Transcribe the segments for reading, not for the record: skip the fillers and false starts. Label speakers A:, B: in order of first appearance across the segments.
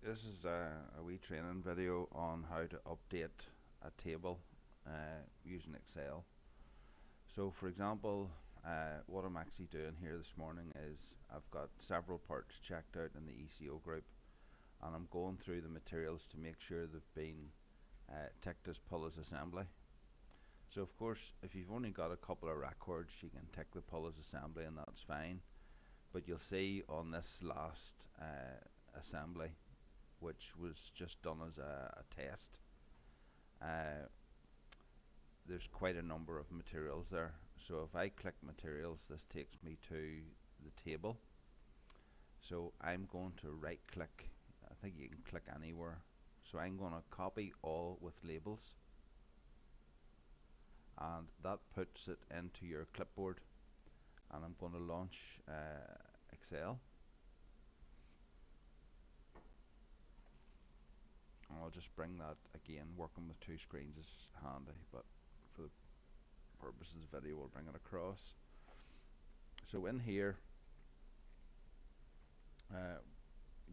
A: This is a wee training video on how to update a table using Excel. So for example, what I'm actually doing here this morning is I've got several parts checked out in the ECO group, and I'm going through the materials to make sure they've been ticked as pull as assembly. So of course, if you've only got a couple of records, you can tick the pull as assembly and that's fine. But you'll see on this last assembly, which was just done as a test, there's quite a number of materials there. So if I click materials, this takes me to the table. So I'm going to right click, I think you can click anywhere. So I'm going to copy all with labels, and that puts it into your clipboard, and I'm going to launch Excel. I'll just bring that again. Working with two screens is handy, but for the purposes of the video we'll bring it across. So in here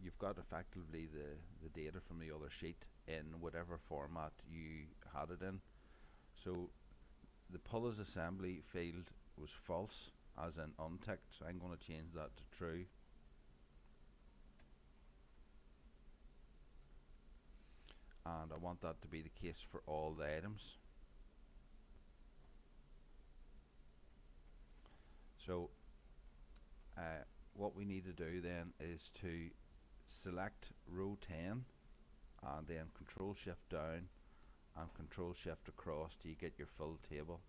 A: you've got effectively the data from the other sheet in whatever format you had it in. So the pull as assembly field was false, as in unticked, so I'm going to change that to true. And I want that to be the case for all the items. So what we need to do then is to select row 10 and then control shift down and control shift across till you get your full table.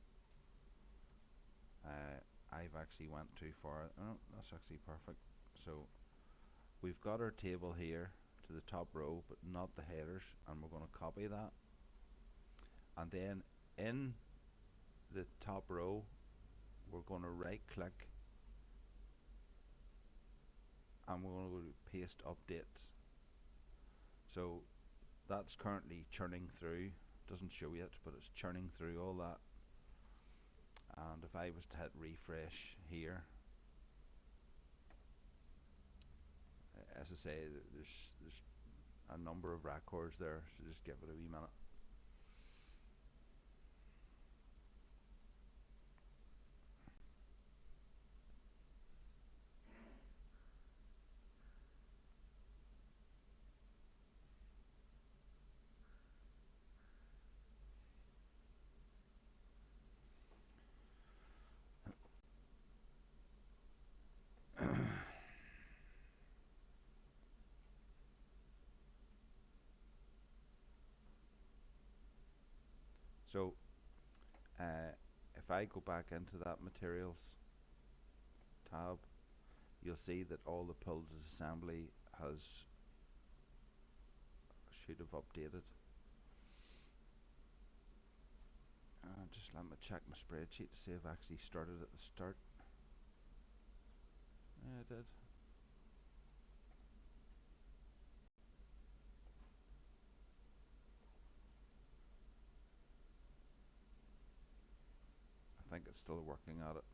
A: I've actually went too far. Oh, that's actually perfect. So we've got our table here to the top row but not the headers, and we're going to copy that, and then in the top row we're going to right click and we're going to go to paste updates. So that's currently churning through, doesn't show yet, but it's churning through all that. And if I was to hit refresh here, as I say, there's a number of records there, so just give it a wee minute. So if I go back into that materials tab, you'll see that all the pulled assembly should have updated. Just let me check my spreadsheet to see if I actually started at the start. Yeah, I did. I think it's still working at it.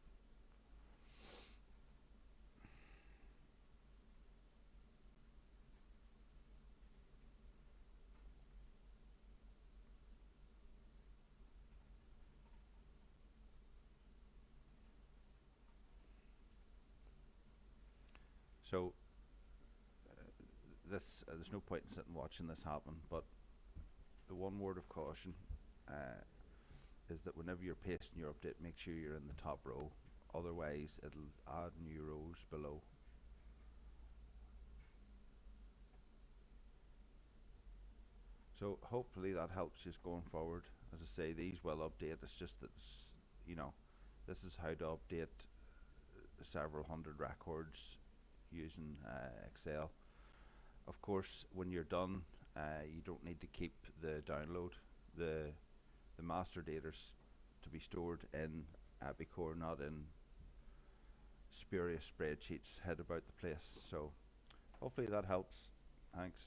A: So there's no point in sitting watching this happen, but the one word of caution is that whenever you're pasting your update, make sure you're in the top row, otherwise it'll add new rows below. So hopefully that helps you going forward. As I say, these will update. It's just that this is how to update several hundred records using Excel. Of course, when you're done, you don't need to keep the download. The master data to be stored in Epicor, not in spurious spreadsheets hid about the place. So hopefully that helps. Thanks.